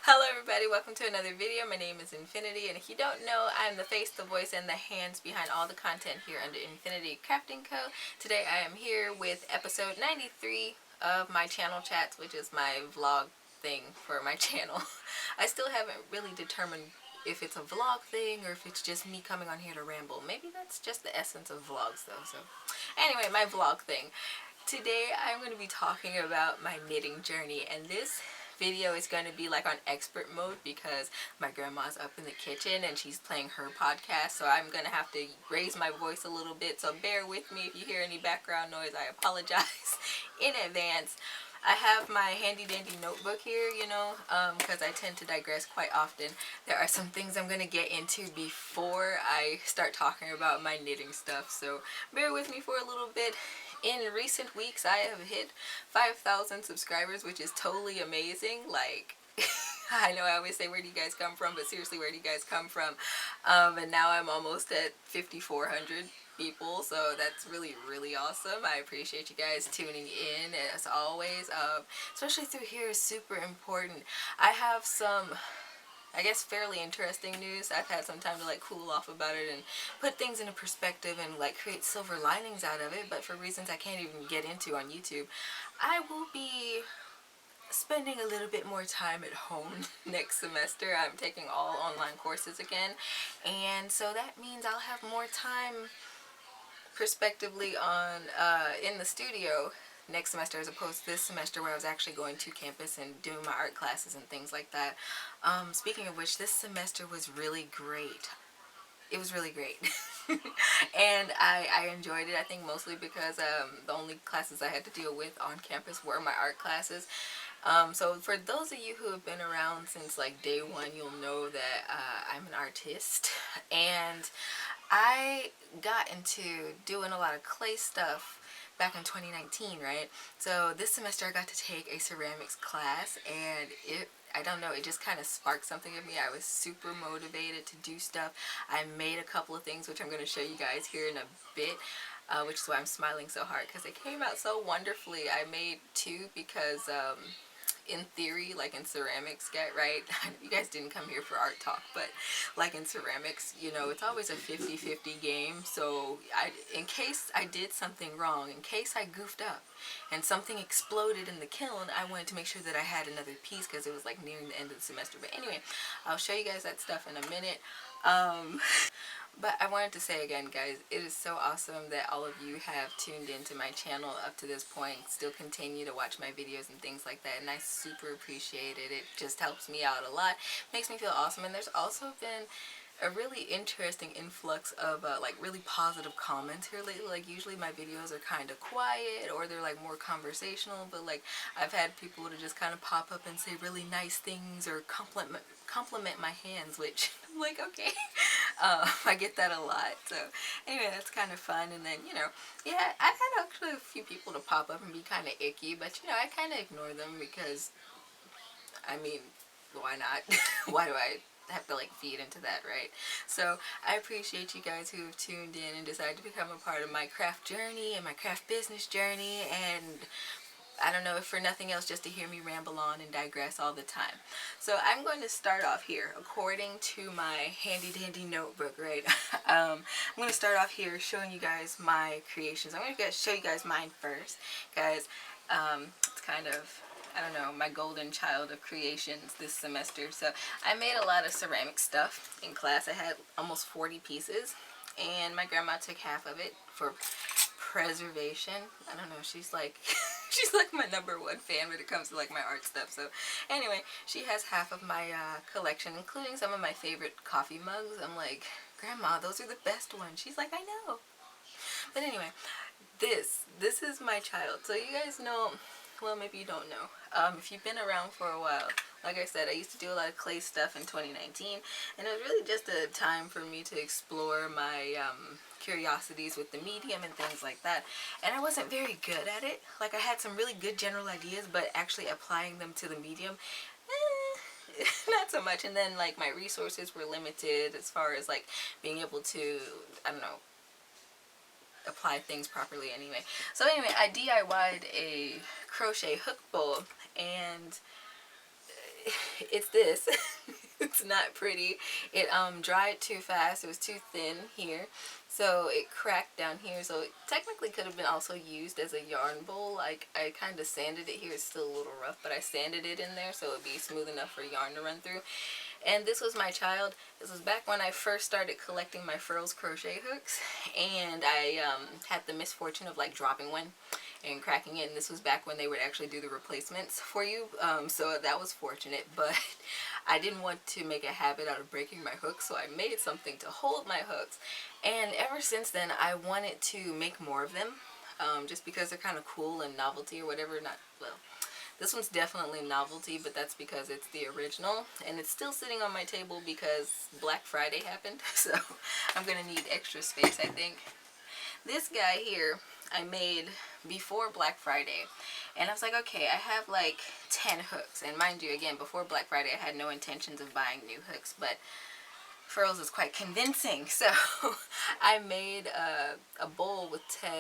Hello everybody, welcome to another video. My name is Infiniti, and if you don't know, I'm the face, the voice, and the hands behind all the content here under Infiniti Crafting Co. Today I am here with episode 93 of my channel chats, which is my vlog thing for my channel. I still haven't really determined if it's a vlog thing or if it's just me coming on here to ramble. Maybe that's just the essence of vlogs though. So anyway, my vlog thing. Today I'm going to be talking about my knitting journey, and this video is going to be like on expert mode because my grandma's up in the kitchen and she's playing her podcast, so I'm going to have to raise my voice a little bit, so bear with me if you hear any background noise. I apologize in advance. I have my handy dandy notebook here, because I tend to digress quite often. There are some things I'm going to get into before I start talking about my knitting stuff, so bear with me for a little bit. In recent weeks, I have hit 5,000 subscribers, which is totally amazing. Like, I know I always say, where do you guys come from? But seriously, where do you guys come from? And now I'm almost at 5,400 people, so that's really, really awesome. I appreciate you guys tuning in, as always. Especially through here is super important. I have some, I guess, fairly interesting news. I've had some time to like cool off about it and put things into perspective and like create silver linings out of it, but for reasons I can't even get into on YouTube, I will be spending a little bit more time at home next semester. I'm taking all online courses again, and so that means I'll have more time prospectively on in the studio next semester as opposed to this semester where I was actually going to campus and doing my art classes and things like that. Speaking of which, this semester was really great. It was really great. And I enjoyed it, I think mostly because the only classes I had to deal with on campus were my art classes. So for those of you who have been around since like day one, you'll know that I'm an artist, and I got into doing a lot of clay stuff back in 2019, right? So this semester I got to take a ceramics class, and I don't know, it just kind of sparked something in me. I was super motivated to do stuff. I made a couple of things which I'm going to show you guys here in a bit, which is why I'm smiling so hard because it came out so wonderfully. I made two because in theory, like in ceramics, right? You guys didn't come here for art talk, but like in ceramics, it's always a 50-50 game. So in case I did something wrong, in case I goofed up and something exploded in the kiln, I wanted to make sure that I had another piece because it was like nearing the end of the semester. But anyway, I'll show you guys that stuff in a minute. But I wanted to say again, guys, it is so awesome that all of you have tuned into my channel up to this point, still continue to watch my videos and things like that, and I super appreciate it. It just helps me out a lot, makes me feel awesome. And there's also been a really interesting influx of like really positive comments here lately. Like usually my videos are kind of quiet or they're like more conversational, but like I've had people to just kind of pop up and say really nice things or compliment my hands, which I'm like, okay. I get that a lot. So anyway, that's kind of fun. And then, yeah, I've had actually a few people to pop up and be kind of icky, but I kind of ignore them because, I mean, why not? Why do I have to like feed into that, right? So I appreciate you guys who have tuned in and decided to become a part of my craft journey and my craft business journey, and I don't know, if for nothing else, just to hear me ramble on and digress all the time. So I'm going to start off here according to my handy dandy notebook, right? I'm going to start off here showing you guys my creations. I'm going to show you guys mine first, guys. It's kind of, I don't know, my golden child of creations this semester. So I made a lot of ceramic stuff in class. I had almost 40 pieces, and my grandma took half of it for preservation. I don't know, she's like she's like my #1 fan when it comes to like my art stuff. So anyway, she has half of my collection, including some of my favorite coffee mugs. I'm like, Grandma, those are the best ones. She's like, I know. But anyway, this is my child. So you guys know, well, maybe you don't know, if you've been around for a while, like I said, I used to do a lot of clay stuff in 2019, and it was really just a time for me to explore my curiosities with the medium and things like that. And I wasn't very good at it. Like, I had some really good general ideas, but actually applying them to the medium, not so much. And then like my resources were limited as far as like being able to, I don't know, apply things properly anyway. So anyway, I DIY'd a crochet hook bowl, and it's this. It's not pretty. It dried too fast. It was too thin here, so it cracked down here. So it technically could have been also used as a yarn bowl. Like, I kind of sanded it here. It's still a little rough, but I sanded it in there so it would be smooth enough for yarn to run through. And this was my child. This was back when I first started collecting my furls crochet hooks, and I had the misfortune of like dropping one and cracking it, and this was back when they would actually do the replacements for you, so that was fortunate. But I didn't want to make a habit out of breaking my hooks, so I made something to hold my hooks, and ever since then I wanted to make more of them, just because they're kind of cool and novelty or whatever. Not, well, this one's definitely novelty, but that's because it's the original, and it's still sitting on my table because Black Friday happened, so I'm gonna need extra space, I think. This guy here I made before Black Friday, and I was like, okay, I have like 10 hooks, and mind you, again, before Black Friday I had no intentions of buying new hooks, but furls is quite convincing, so I made a bowl with 10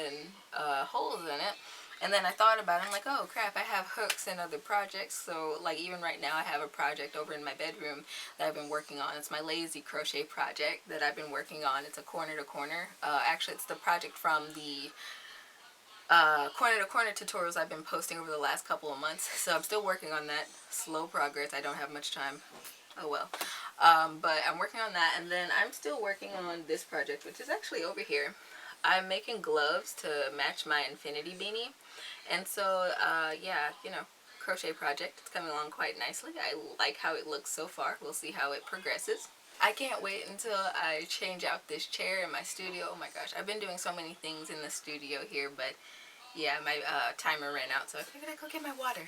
holes in it. And then I thought about it, I'm like, oh crap, I have hooks and other projects. So like even right now I have a project over in my bedroom that I've been working on. It's my lazy crochet project that I've been working on. It's a corner to corner. Actually, it's the project from the corner to corner tutorials I've been posting over the last couple of months. So I'm still working on that. Slow progress. I don't have much time. Oh well. But I'm working on that, and then I'm still working on this project, which is actually over here. I'm making gloves to match my Infiniti beanie, and so yeah, you know, crochet project. It's coming along quite nicely. I like how it looks so far. We'll see how it progresses. I can't wait until I change out this chair in my studio. Oh my gosh, I've been doing so many things in the studio here, but yeah, my timer ran out, so I figured I'd go get my water.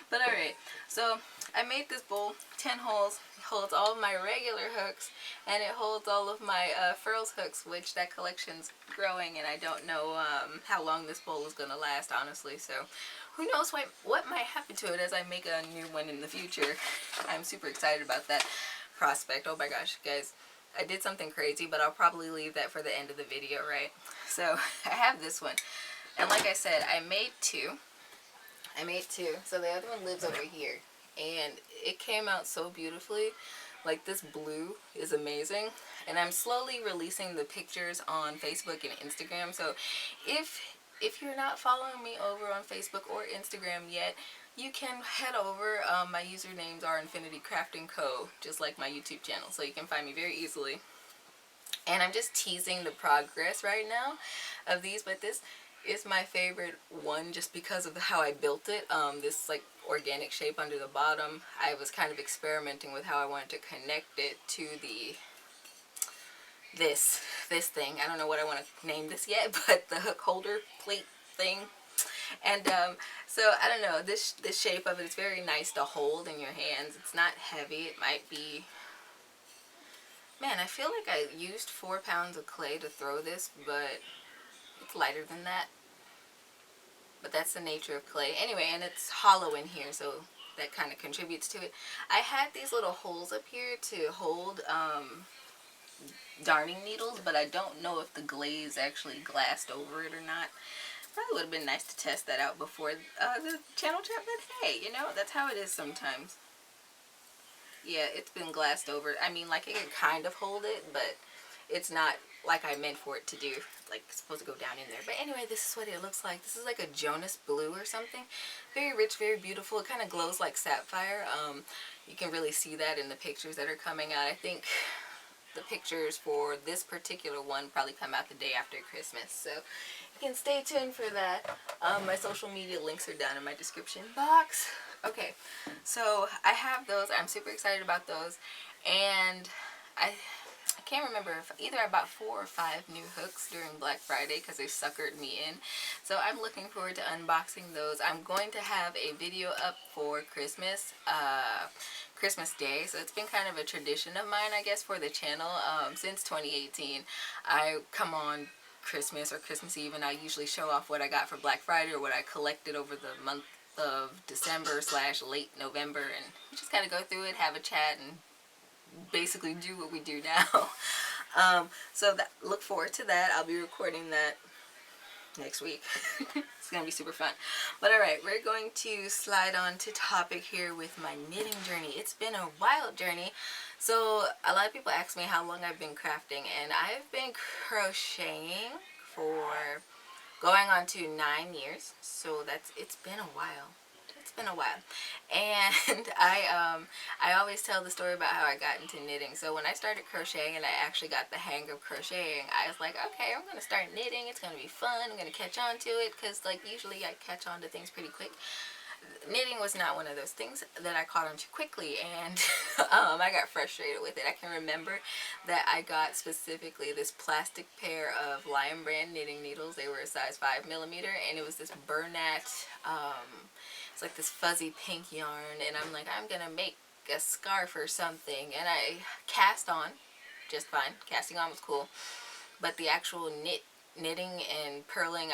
But alright, so I made this bowl, 10 holes. It holds all of my regular hooks, and it holds all of my furls hooks, which that collection's growing, and I don't know how long this bowl is going to last, honestly, so who knows what might happen to it as I make a new one in the future. I'm super excited about that prospect. Oh my gosh, guys. I did something crazy, but I'll probably leave that for the end of the video, right? So I have this one. And like I said, I made two. So the other one lives over here. And it came out so beautifully. Like, this blue is amazing. And I'm slowly releasing the pictures on Facebook and Instagram. So if you're not following me over on Facebook or Instagram yet, you can head over. My usernames are Infiniti Crafting Co., just like my YouTube channel. So you can find me very easily. And I'm just teasing the progress right now of these, but this is my favorite one just because of how I built it. This like organic shape under the bottom. I was kind of experimenting with how I wanted to connect it to the this thing. I don't know what I want to name this yet, but the hook holder plate thing. And so I don't know, this shape of it is very nice to hold in your hands. It's not heavy. It might be, man, I feel like I used 4 pounds of clay to throw this, but it's lighter than that. But that's the nature of clay. Anyway, and it's hollow in here, so that kind of contributes to it. I had these little holes up here to hold darning needles, but I don't know if the glaze actually glassed over it or not. Probably would have been nice to test that out before the channel chat, but hey, you know, that's how it is sometimes. Yeah, it's been glassed over. I mean, like, it can kind of hold it, but it's not like I meant for it to do. Like, it's supposed to go down in there. But anyway, this is what it looks like. This is like a Jonas blue or something. Very rich, very beautiful. It kind of glows like sapphire. You can really see that in the pictures that are coming out. I think the pictures for this particular one probably come out the day after Christmas. So you can stay tuned for that. My social media links are down in my description box. Okay, so I have those. I'm super excited about those. And I can't remember if either I bought 4 or 5 new hooks during Black Friday because they suckered me in. So I'm looking forward to unboxing those. I'm going to have a video up for Christmas, Christmas Day. So it's been kind of a tradition of mine, I guess, for the channel. Since 2018, I come on Christmas or Christmas Eve and I usually show off what I got for Black Friday or what I collected over the month of December / late November, and we just kind of go through it, have a chat, and basically do what we do now. So look forward to that. I'll be recording that next week. It's gonna be super fun. But alright, we're going to slide on to topic here with my knitting journey. It's been a wild journey. So a lot of people ask me how long I've been crafting, and I've been crocheting for going on to 9 years. So it's been a while. It's been a while. And I always tell the story about how I got into knitting. So when I started crocheting and I actually got the hang of crocheting, I was like, okay, I'm going to start knitting. It's going to be fun. I'm going to catch on to it, because like usually I catch on to things pretty quick. Knitting was not one of those things that I caught on too quickly, and I got frustrated with it. I can remember that I got specifically this plastic pair of Lion Brand knitting needles. They were a size 5mm, and it was this Bernat, it's like this fuzzy pink yarn, and I'm like, I'm gonna make a scarf or something, and I cast on just fine. Casting on was cool, but the actual knitting and purling,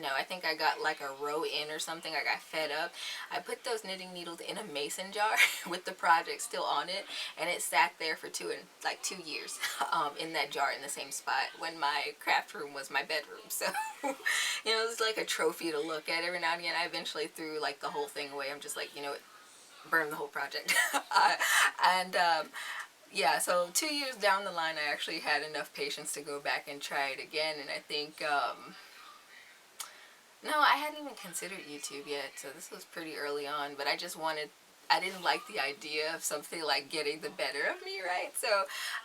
no, I think I got like a row in or something. I got fed up. I put those knitting needles in a mason jar with the project still on it, and it sat there for 2 years in that jar in the same spot when my craft room was my bedroom. So, you know, it was like a trophy to look at every now and again. I eventually threw like the whole thing away. I'm just like, you know what, burn the whole project. Yeah, so 2 years down the line, I actually had enough patience to go back and try it again, and I think, no, I hadn't even considered YouTube yet, so this was pretty early on, but I didn't like the idea of something like getting the better of me, right? So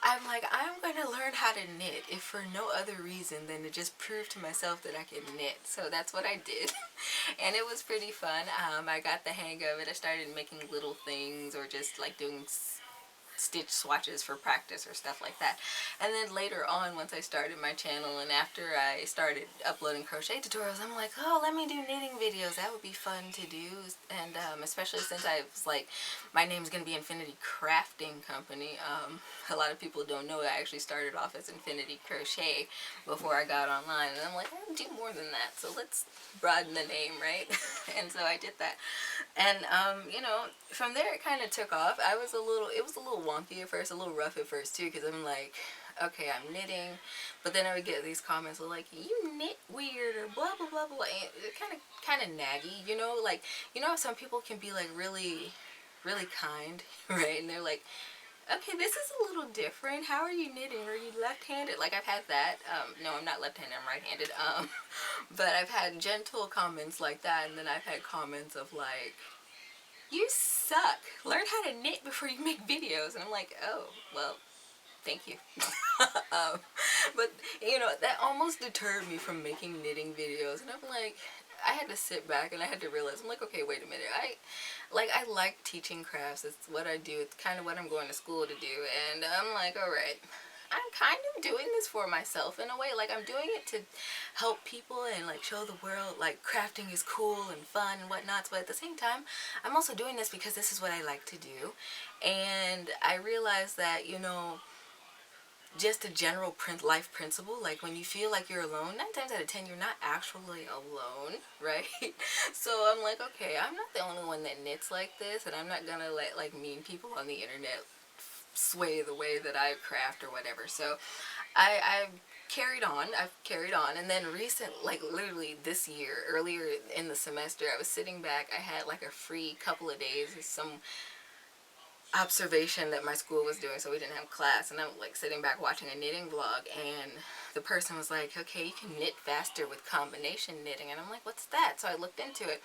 I'm like, I'm going to learn how to knit, if for no other reason than to just prove to myself that I can knit. So that's what I did, and it was pretty fun. I got the hang of it. I started making little things, or just like doing stitch swatches for practice or stuff like that. And then later on, once I started my channel and after I started uploading crochet tutorials, I'm like, oh, let me do knitting videos. That would be fun to do. And especially since I was like, my name's gonna be Infiniti Crafting Company. A lot of people don't know I actually started off as Infiniti Crochet before I got online, and I'm like, I can do more than that, so let's broaden the name, right? And so I did that, and you know, from there it kind of took off. It was a little wonky at first, a little rough at first too, because I'm like, okay, I'm knitting, but then I would get these comments like, you knit weird, or blah blah blah blah, and it kind of naggy, you know, like, you know, some people can be like really kind, right? And they're like, okay, this is a little different. How are you knitting? Are you left-handed? Like, I've had that. No, I'm not left-handed, I'm right-handed. But I've had gentle comments like that, and then I've had comments of like, you suck. Learn how to knit before you make videos. And I'm like, oh, well, thank you. But, you know, that almost deterred me from making knitting videos. And I'm like, I had to sit back and I had to realize, I'm like, okay, wait a minute. I like teaching crafts. It's what I do. It's kind of what I'm going to school to do. And I'm like, all right, I'm kind of doing this for myself in a way. Like, I'm doing it to help people and like show the world like crafting is cool and fun and whatnot. But at the same time, I'm also doing this because this is what I like to do. And I realized that, you know, just a general life principle, like when you feel like you're alone, 9 times out of 10 you're not actually alone, right? So I'm like, okay, I'm not the only one that knits like this, and I'm not gonna let like mean people on the internet sway the way that I craft or whatever. So I've carried on, and then like literally this year, earlier in the semester, I was sitting back, I had like a free couple of days, some observation that my school was doing, so we didn't have class, and I'm like sitting back watching a knitting vlog, and the person was like, okay, you can knit faster with combination knitting, and I'm like, what's that? So I looked into it,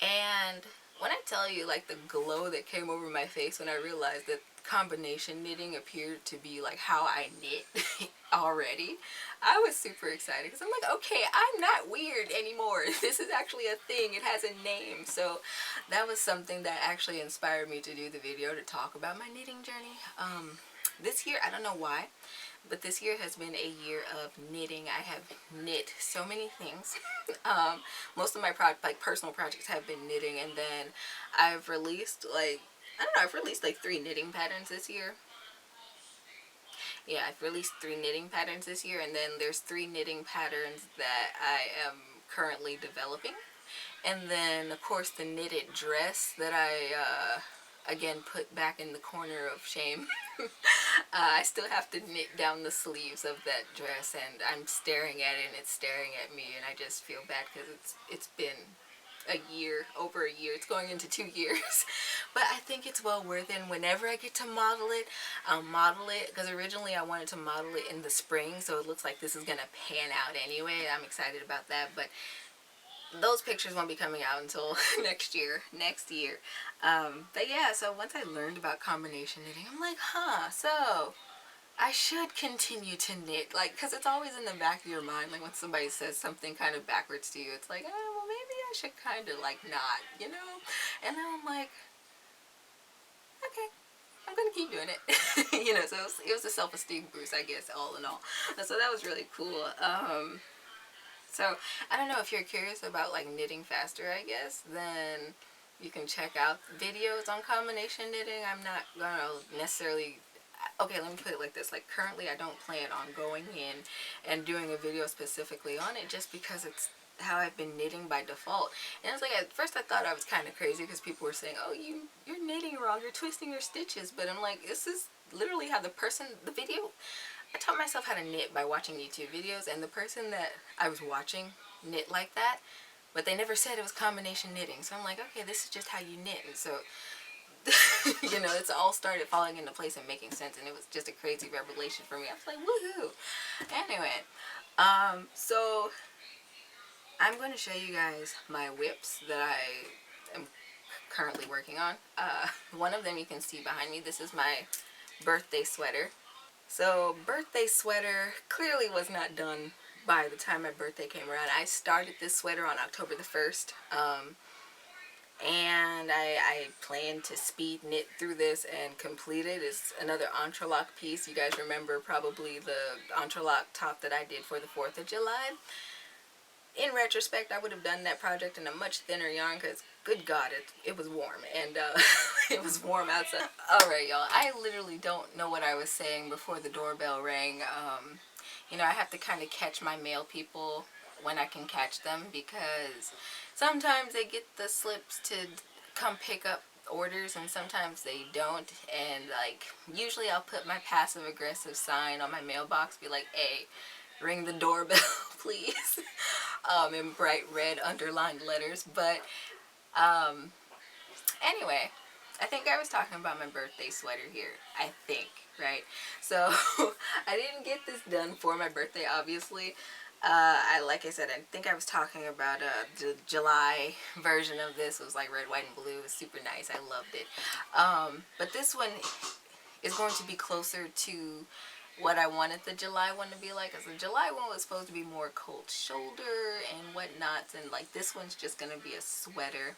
and when I tell you like the glow that came over my face when I realized that combination knitting appeared to be like how I knit already, I was super excited, because I'm like, okay, I'm not weird anymore. This is actually a thing. It has a name. So that was something that actually inspired me to do the video, to talk about my knitting journey. This year, I don't know why, but this year has been a year of knitting. I have knit so many things. Most of my personal projects have been knitting, and then I've released like, I don't know, I've released like 3 knitting patterns this year. Yeah, I've released 3 knitting patterns this year, and then there's 3 knitting patterns that I am currently developing. And then, of course, the knitted dress that I, again, put back in the corner of shame. I still have to knit down the sleeves of that dress, and I'm staring at it and it's staring at me, and I just feel bad because it's been a year, over a year. It's going into 2 years. But I think it's well worth it, and whenever I get to model it, I'll model it, because originally I wanted to model it in the spring, so it looks like this is gonna pan out anyway. I'm excited about that, but those pictures won't be coming out until next year. But yeah, so once I learned about combination knitting, I'm like, huh, so I should continue to knit, like, because it's always in the back of your mind, like when somebody says something kind of backwards to you, it's like, oh, well, maybe I should kind of like not, you know. And then I'm like, okay, I'm gonna keep doing it. You know, so it was a self-esteem boost, I guess, all in all. So that was really cool. So I don't know, if you're curious about like knitting faster, I guess, then you can check out videos on combination knitting. I'm not gonna necessarily, okay, let me put it like this, like currently I don't plan on going in and doing a video specifically on it, just because it's how I've been knitting by default. And it's like, at first I thought I was kind of crazy because people were saying, oh, you're knitting wrong, you're twisting your stitches, but I'm like, this is literally how the video, I taught myself how to knit by watching YouTube videos, and the person that I was watching knit like that, but they never said it was combination knitting. So I'm like, okay, this is just how you knit. And so you know, it's all started falling into place and making sense, and it was just a crazy revelation for me. I was like, woohoo. Anyway, so I'm going to show you guys my whips that I am currently working on. One of them you can see behind me. This is my birthday sweater. So birthday sweater clearly was not done by the time my birthday came around. I started this sweater on October the 1st. And I plan to speed knit through this and complete it. It's another entrelac piece. You guys remember probably the entrelac top that I did for the 4th of July. In retrospect, I would have done that project in a much thinner yarn, because good God, it was warm, and it was warm outside. Alright, y'all, I literally don't know what I was saying before the doorbell rang. You know, I have to kind of catch my mail people when I can catch them, because sometimes they get the slips to come pick up orders and sometimes they don't, and like usually I'll put my passive aggressive sign on my mailbox, be like, hey, ring the doorbell please, in bright red underlined letters. But anyway, I think I was talking about my birthday sweater here, I think, right? So I didn't get this done for my birthday, obviously. Like I said, I think I was talking about the July version of this. It was like red, white, and blue. It was super nice. I loved it. But this one is going to be closer to what I wanted the July one to be like. Because the July one was supposed to be more cold shoulder and whatnot. And like this one's just going to be a sweater.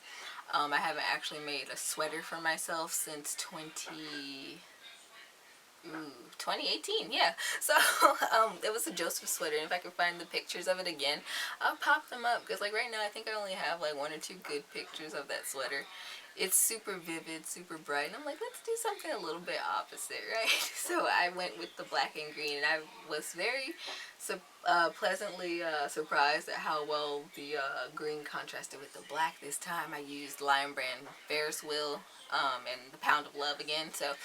I haven't actually made a sweater for myself since 2018, yeah. So it was a Joseph sweater, and if I can find the pictures of it again, I'll pop them up, because like right now I think I only have like 1 or 2 good pictures of that sweater. It's super vivid, super bright, and I'm like, let's do something a little bit opposite, right? So I went with the black and green, and I was very pleasantly surprised at how well the green contrasted with the black this time. I used Lion Brand Ferris Wheel and the Pound of Love again, so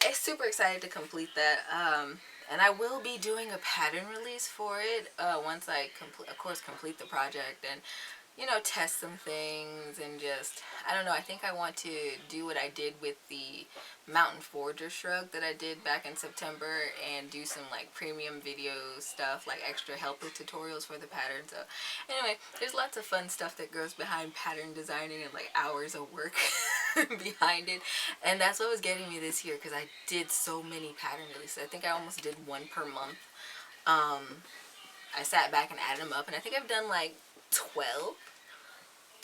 I'm super excited to complete that. And I will be doing a pattern release for it once I of course complete the project, and you know, test some things, and just, I don't know, I think I want to do what I did with the Mountain Forger shrug that I did back in September, and do some like premium video stuff, like extra help with tutorials for the pattern. So anyway, there's lots of fun stuff that goes behind pattern designing, and like hours of work behind it, and that's what was getting me this year, because I did so many pattern releases. I think I almost did 1 per month. I sat back and added them up, and I think I've done like 12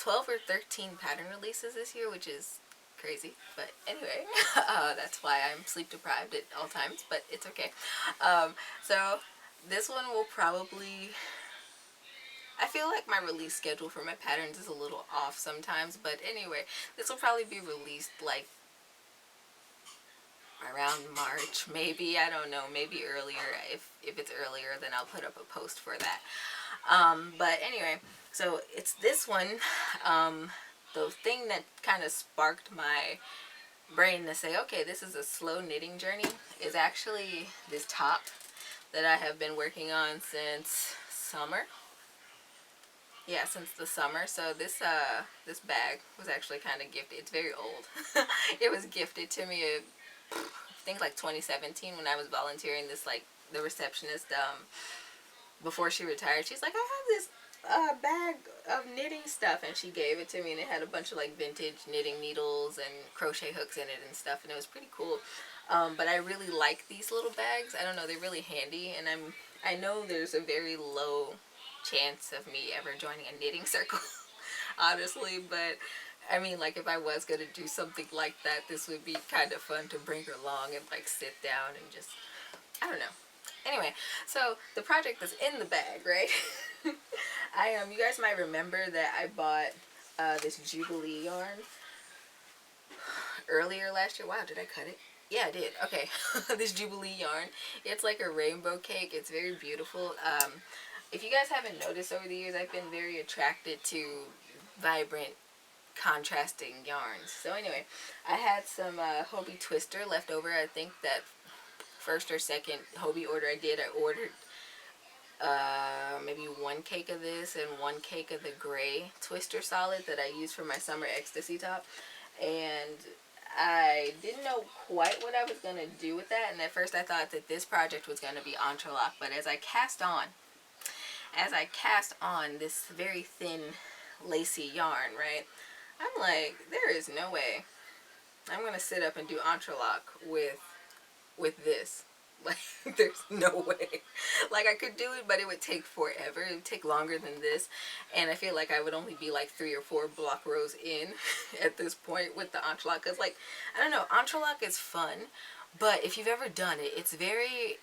or 13 pattern releases this year, which is crazy. But anyway, that's why I'm sleep deprived at all times, but it's okay. So this one will probably, I feel like my release schedule for my patterns is a little off sometimes, but anyway, this will probably be released like around March, maybe, I don't know, maybe earlier. If it's earlier, then I'll put up a post for that. But anyway, so it's this one. The thing that kind of sparked my brain to say, okay, this is a slow knitting journey, is actually this top that I have been working on since summer. Yeah, since the summer. So this bag was actually kind of gifted. It's very old. It was gifted to me, I think like 2017, when I was volunteering. This, like, the receptionist, before she retired, she's like, I have this bag of knitting stuff, and she gave it to me, and it had a bunch of like vintage knitting needles and crochet hooks in it and stuff, and it was pretty cool. But I really like these little bags. I don't know, they're really handy, and I know there's a very low chance of me ever joining a knitting circle, honestly, but I mean, like, if I was gonna do something like that, this would be kind of fun to bring her along and like sit down and just, I don't know. Anyway, so the project that's in the bag, right? You guys might remember that I bought this Jubilee yarn earlier last year. Wow, did I cut it? Yeah, I did. Okay. This Jubilee yarn. It's like a rainbow cake. It's very beautiful. If you guys haven't noticed over the years, I've been very attracted to vibrant, contrasting yarns. So anyway, I had some Hobie Twister left over. I think that first or second Hobie order I did, I ordered maybe one cake of this and one cake of the gray Twister solid that I used for my summer ecstasy top. And I didn't know quite what I was going to do with that, and at first I thought that this project was going to be entrelac, but as I cast on this very thin lacy yarn, right, I'm like, there is no way I'm going to sit up and do entrelac with this. Like, there's no way. Like, I could do it, but it would take forever. It would take longer than this. And I feel like I would only be like 3 or 4 block rows in at this point with the entrelac. Because, like, I don't know, entrelac is fun. But if you've ever done it, it's very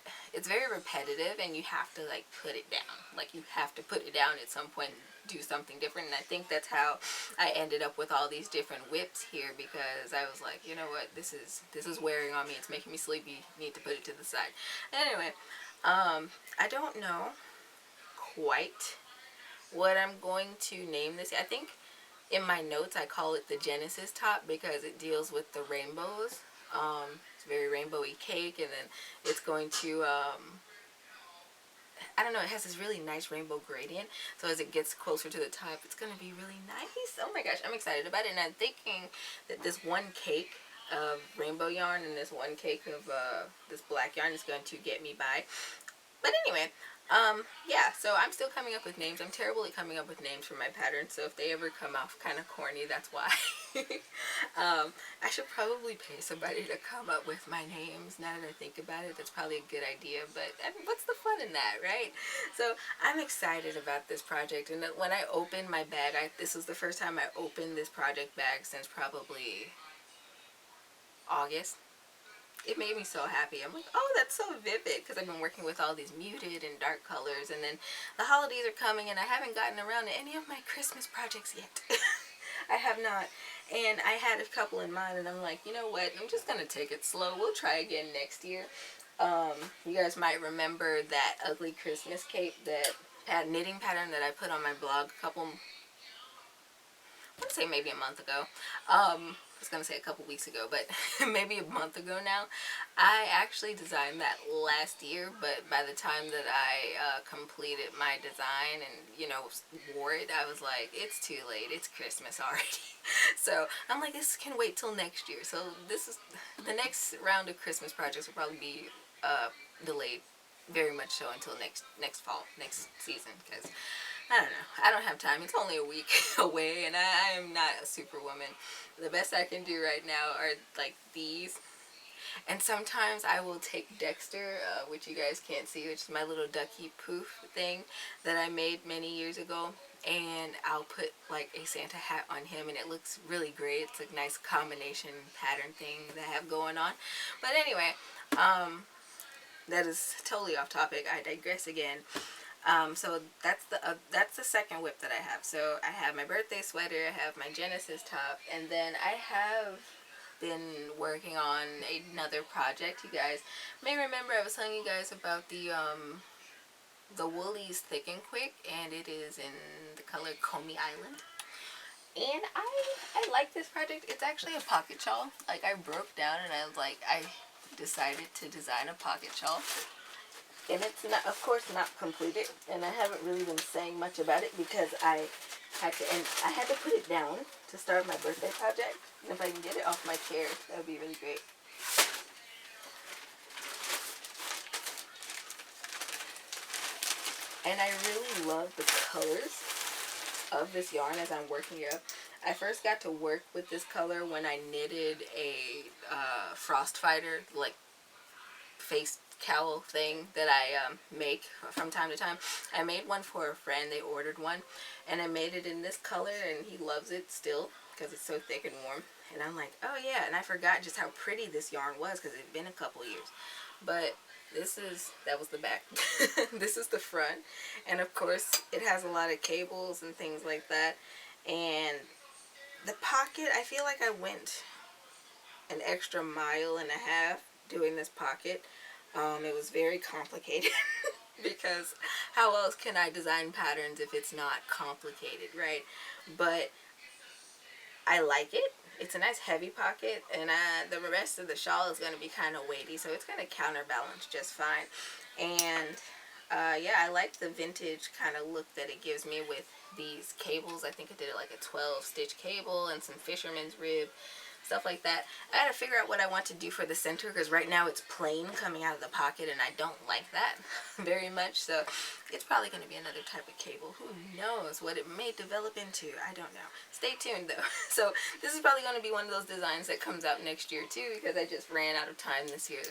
repetitive, and you have to, like, put it down. Like, you have to put it down at some point and do something different. And I think that's how I ended up with all these different whips here, because I was like, you know what, this is wearing on me. It's making me sleepy. Need to put it to the side. Anyway, I don't know quite what I'm going to name this. I think in my notes I call it the Genesis top because it deals with the rainbows. It's a very rainbowy cake, and then it's going to, I don't know, it has this really nice rainbow gradient, so as it gets closer to the top, it's going to be really nice. Oh my gosh, I'm excited about it, and I'm thinking that this one cake of rainbow yarn and this one cake of this black yarn is going to get me by. But anyway, yeah, so I'm still coming up with names. I'm terrible at coming up with names for my patterns, so if they ever come off kind of corny, that's why. I should probably pay somebody to come up with my names. Now that I think about it, that's probably a good idea, but I mean, what's the fun in that, right? So I'm excited about this project, and when I opened my bag, this was the first time I opened this project bag since probably August. It made me so happy. I'm like, oh, that's so vivid, because I've been working with all these muted and dark colors, and then the holidays are coming, and I haven't gotten around to any of my Christmas projects yet. I have not, and I had a couple in mind, and I'm like, you know what, I'm just going to take it slow. We'll try again next year. You guys might remember that ugly Christmas cape, that knitting pattern that I put on my blog I would say maybe a month ago. I was going to say a couple weeks ago, but maybe a month ago now. I actually designed that last year, but by the time that I completed my design and, you know, wore it, I was like, it's too late. It's Christmas already. So I'm like, this can wait till next year. So this is the next round of Christmas projects will probably be delayed very much so until next fall, next season, because I don't know. I don't have time. It's only a week away, and I am not a superwoman. The best I can do right now are like these. And sometimes I will take Dexter, which you guys can't see, which is my little ducky poof thing that I made many years ago. And I'll put like a Santa hat on him, and it looks really great. It's a nice combination pattern thing that I have going on. But anyway, that is totally off topic. I digress again. So that's the second whip that I have. So I have my birthday sweater, I have my Genesis top, and then I have been working on another project. You guys may remember I was telling you guys about the Woolies Thick and Quick, and it is in the color Coney Island. And I like this project. It's actually a pocket shawl. Like, I broke down and I was like, I decided to design a pocket shawl. And it's not, of course, not completed. And I haven't really been saying much about it because I had to put it down to start my birthday project. And if I can get it off my chair, that would be really great. And I really love the colors of this yarn as I'm working it up. I first got to work with this color when I knitted a frost fighter, like, face cowl thing that I make from time to time. I made one for a friend. They ordered one, and I made it in this color, and he loves it still because it's so thick and warm. And I'm like, oh yeah, and I forgot just how pretty this yarn was because it had been a couple years. But that was the back. This is the front, and of course it has a lot of cables and things like that. And the pocket, I feel like I went an extra mile and a half doing this pocket. It was very complicated because how else can I design patterns if it's not complicated, right? But I like it. It's a nice heavy pocket, and the rest of the shawl is going to be kind of weighty, so it's going to counterbalance just fine. And yeah, I like the vintage kind of look that it gives me with these cables. I think I did it like a 12-stitch cable and some fisherman's rib, stuff like that. I gotta figure out what I want to do for the center because right now it's plain coming out of the pocket and I don't like that very much. So it's probably going to be another type of cable. Who knows what it may develop into? I don't know. Stay tuned though. So this is probably going to be one of those designs that comes out next year too because I just ran out of time this year.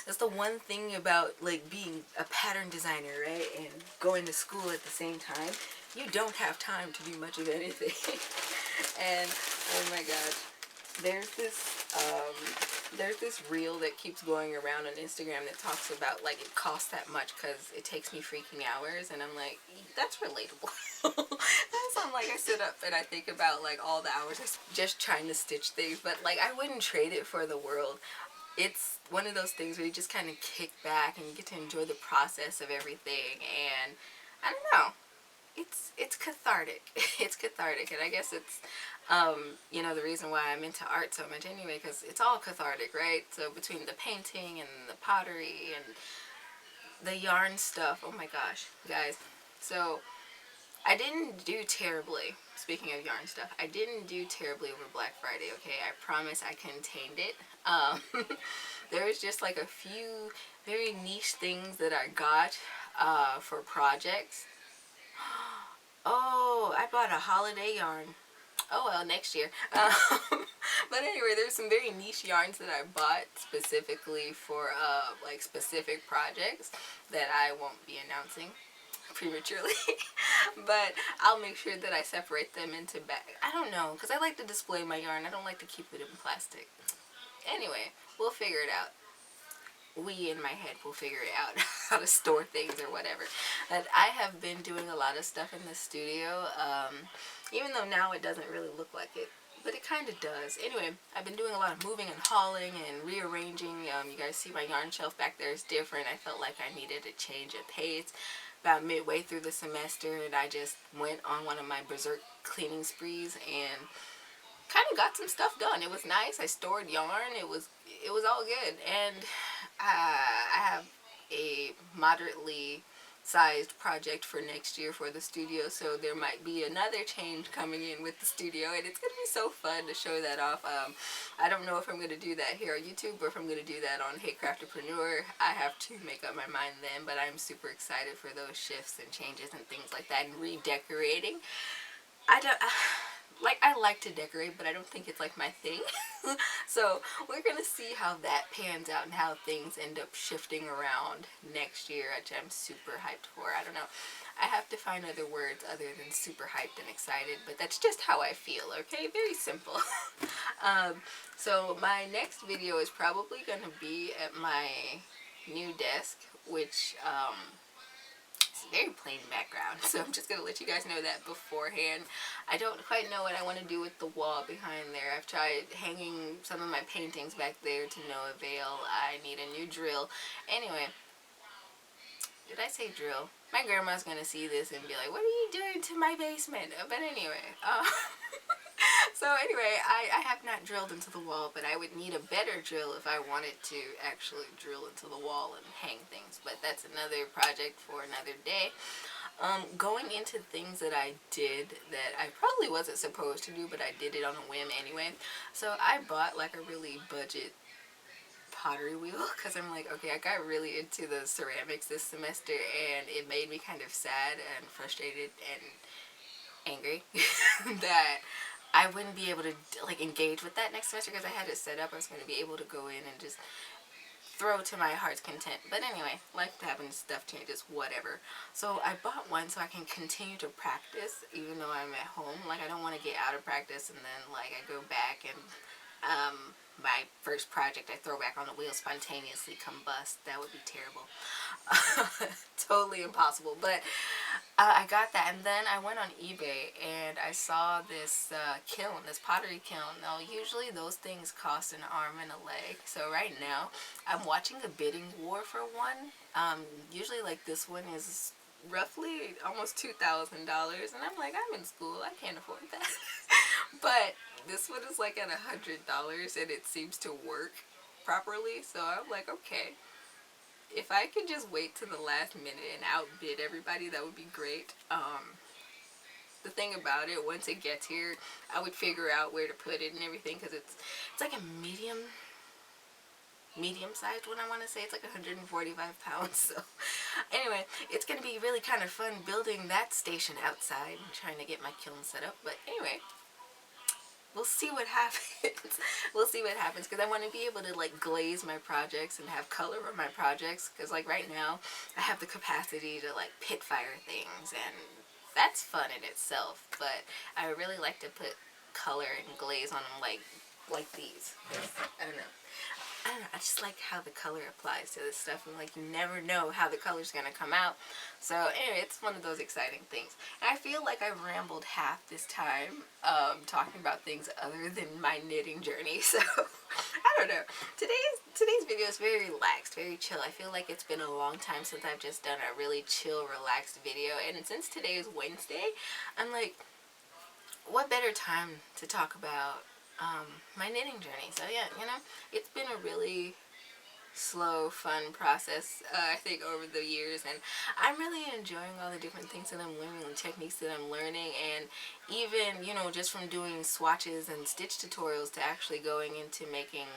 That's the one thing about like being a pattern designer, right? And going to school at the same time. You don't have time to do much of anything. And oh my gosh. There's this reel that keeps going around on Instagram that talks about like it costs that much because it takes me freaking hours, and I'm like, that's relatable. So I'm like, I sit up and I think about like all the hours just trying to stitch things, but like I wouldn't trade it for the world. It's one of those things where you just kind of kick back and you get to enjoy the process of everything, and I don't know. It's cathartic. It's cathartic, and I guess it's you know, the reason why I'm into art so much anyway, because it's all cathartic, right? So between the painting and the pottery and the yarn stuff, oh my gosh, guys. So I didn't do terribly. Speaking of yarn stuff, I didn't do terribly over Black Friday. Okay, I promise I contained it. There was just like a few very niche things that I got for projects. Oh, I bought a holiday yarn. Oh well, next year. But anyway, there's some very niche yarns that I bought specifically for like specific projects that I won't be announcing prematurely. But I'll make sure that I separate them into bags. I don't know, because I like to display my yarn. I don't like to keep it in plastic. Anyway, we'll figure it out. We in my head will figure it out how to store things or whatever. But I have been doing a lot of stuff in the studio, even though now it doesn't really look like it, but it kind of does. Anyway, I've been doing a lot of moving and hauling and rearranging. You guys see my yarn shelf back there is different. I felt like I needed a change of pace about midway through the semester, and I just went on one of my berserk cleaning sprees and kind of got some stuff done. It was nice. I stored yarn. It was all good. And I have a moderately sized project for next year for the studio, so there might be another change coming in with the studio, and it's going to be so fun to show that off. I don't know if I'm going to do that here on YouTube or if I'm going to do that on Hey Craftapreneur. I have to make up my mind then, but I'm super excited for those shifts and changes and things like that, and redecorating. I like to decorate, but I don't think it's like my thing. So we're gonna see how that pans out and how things end up shifting around next year, which I'm super hyped for. I don't know. I have to find other words other than super hyped and excited, but that's just how I feel, okay? Very simple. So my next video is probably gonna be at my new desk, which very plain background, so I'm just going to let you guys know that beforehand. I don't quite know what I want to do with the wall behind there. I've tried hanging some of my paintings back there to no avail. I need a new drill. Anyway, did I say drill? My grandma's going to see this and be like, what are you doing to my basement? But anyway, So anyway, I have not drilled into the wall, but I would need a better drill if I wanted to actually drill into the wall and hang things. But that's another project for another day. Going into things that I did that I probably wasn't supposed to do, but I did it on a whim anyway. So I bought like a really budget pottery wheel because I'm like, okay, I got really into the ceramics this semester and it made me kind of sad and frustrated and angry that I wouldn't be able to like engage with that next semester because I had it set up. I was going to be able to go in and just throw to my heart's content. But anyway, life happens, stuff changes, whatever. So I bought one so I can continue to practice even though I'm at home. Like I don't want to get out of practice and then like I go back and my first project I throw back on the wheel spontaneously combust. That would be terrible. Totally impossible. But I got that, and then I went on eBay and I saw this kiln, this pottery kiln. Now usually those things cost an arm and a leg, so right now I'm watching the bidding war for one. Usually like this one is roughly almost $2,000, and I'm like, I'm in school, I can't afford that. But this one is like at $100 and it seems to work properly, so I'm like, okay, if I could just wait to the last minute and outbid everybody, that would be great. The thing about it, once it gets here, I would figure out where to put it and everything because it's like a medium sized one, I want to say. It's like 145 pounds. So anyway, it's going to be really kind of fun building that station outside and trying to get my kiln set up. But anyway, we'll see what happens. We'll see what happens because I want to be able to like glaze my projects and have color on my projects because like right now I have the capacity to like pit fire things and that's fun in itself, but I really like to put color and glaze on them like these. I don't know. I just like how the color applies to this stuff, and like you never know how the color's gonna come out. So anyway, it's one of those exciting things. And I feel like I've rambled half this time talking about things other than my knitting journey. So I don't know. Today's video is very relaxed, very chill. I feel like it's been a long time since I've just done a really chill, relaxed video. And since today is Wednesday, I'm like, what better time to talk about my knitting journey. So yeah, you know, it's been a really slow, fun process, I think, over the years, and I'm really enjoying all the different things that I'm learning, the techniques that I'm learning, and even, you know, just from doing swatches and stitch tutorials to actually going into making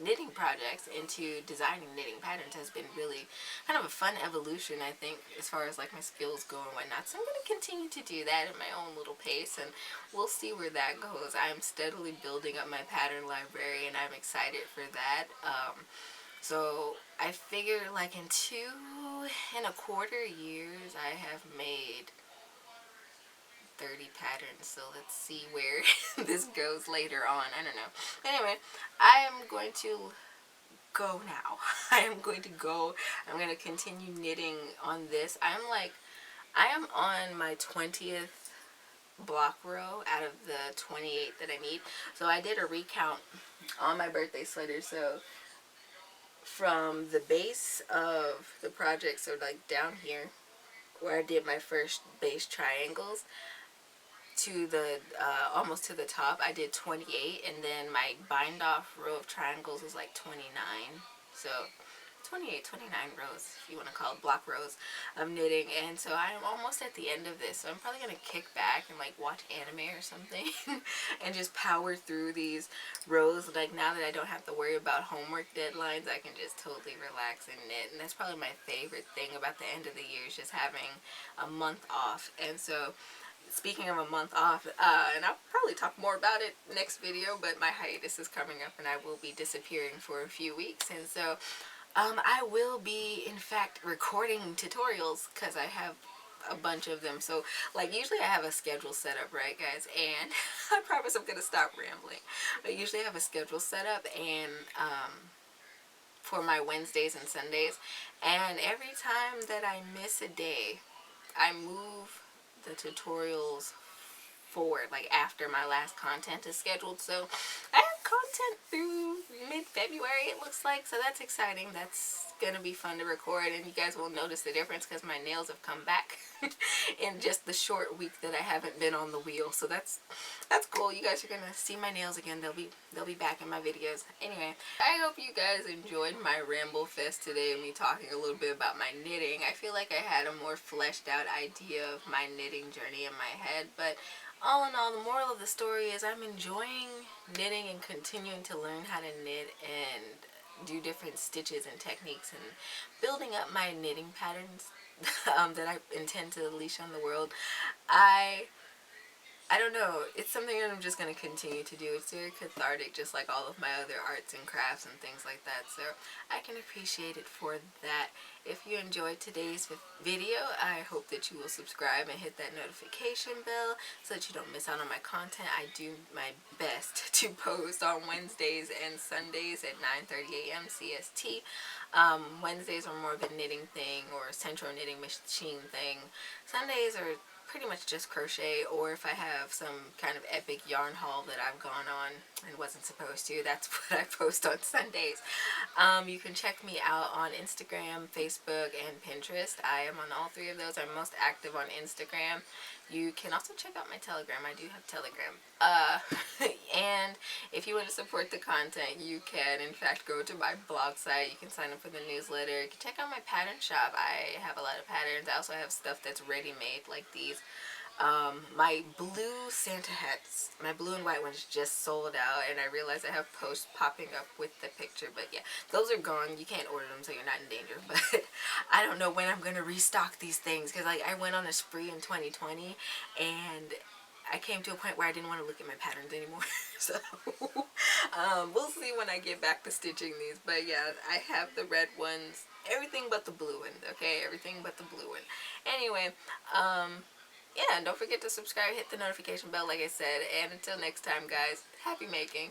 knitting projects into designing knitting patterns has been really kind of a fun evolution, I think, as far as like my skills go and whatnot. So I'm going to continue to do that at my own little pace, and we'll see where that goes. I'm steadily building up my pattern library, and I'm excited for that. So I figure like in 2.25 years I have made 30 patterns. So let's see where this goes later on. I don't know. Anyway, I am going to go now. I am going to go. I'm going to continue knitting on this. I am on my 20th block row out of the 28 that I need. So I did a recount on my birthday sweater. So from the base of the project, so like down here where I did my first base triangles to the almost to the top, I did 28, and then my bind off row of triangles was like 29. So 28, 29 rows, if you want to call it block rows of knitting. And so I'm almost at the end of this, so I'm probably going to kick back and like watch anime or something and just power through these rows. Like now that I don't have to worry about homework deadlines, I can just totally relax and knit. And that's probably my favorite thing about the end of the year, is just having a month off. And so speaking of a month off, and I'll probably talk more about it next video, but my hiatus is coming up and I will be disappearing for a few weeks. And so I will be, in fact, recording tutorials because I have a bunch of them. So, like, usually I have a schedule set up, right, guys? And I promise I'm going to stop rambling. But usually I have a schedule set up and for my Wednesdays and Sundays. And every time that I miss a day, I move the tutorials forward, like after my last content is scheduled. So I have content through mid-February, it looks like, so that's exciting. That's gonna be fun to record, and you guys will notice the difference because my nails have come back in just the short week that I haven't been on the wheel. So that's that's cool. You guys are gonna see my nails again. They'll be back in my videos. Anyway, I hope you guys enjoyed my ramble fest today, me talking a little bit about my knitting. I feel like I had a more fleshed out idea of my knitting journey in my head, but all in all, the moral of the story is I'm enjoying knitting and continuing to learn how to knit and do different stitches and techniques and building up my knitting patterns that I intend to unleash on the world. I don't know. It's something that I'm just going to continue to do. It's very cathartic, just like all of my other arts and crafts and things like that. So I can appreciate it for that. If you enjoyed today's video, I hope that you will subscribe and hit that notification bell so that you don't miss out on my content. I do my best to post on Wednesdays and Sundays at 9:30 a.m. CST. Wednesdays are more of a knitting thing or central knitting machine thing. Sundays are pretty much just crochet, or if I have some kind of epic yarn haul that I've gone on and wasn't supposed to, that's what I post on Sundays. You can check me out on Instagram, Facebook, and Pinterest. I am on all three of those. I'm most active on Instagram. You can also check out my Telegram. I do have Telegram. And if you want to support the content, you can in fact go to my blog site. You can sign up for the newsletter. You can check out my pattern shop. I have a lot of patterns. I also have stuff that's ready-made, like these. My blue Santa hats, my blue and white ones just sold out, and I realized I have posts popping up with the picture, but yeah, those are gone. You can't order them, so you're not in danger. But I don't know when I'm gonna restock these things, because like I went on a spree in 2020 and I came to a point where I didn't want to look at my patterns anymore. So we'll see when I get back to stitching these. But yeah, I have the red ones, everything but the blue one. Okay, everything but the blue one. Anyway, yeah, and don't forget to subscribe, hit the notification bell like I said, and until next time guys, happy making.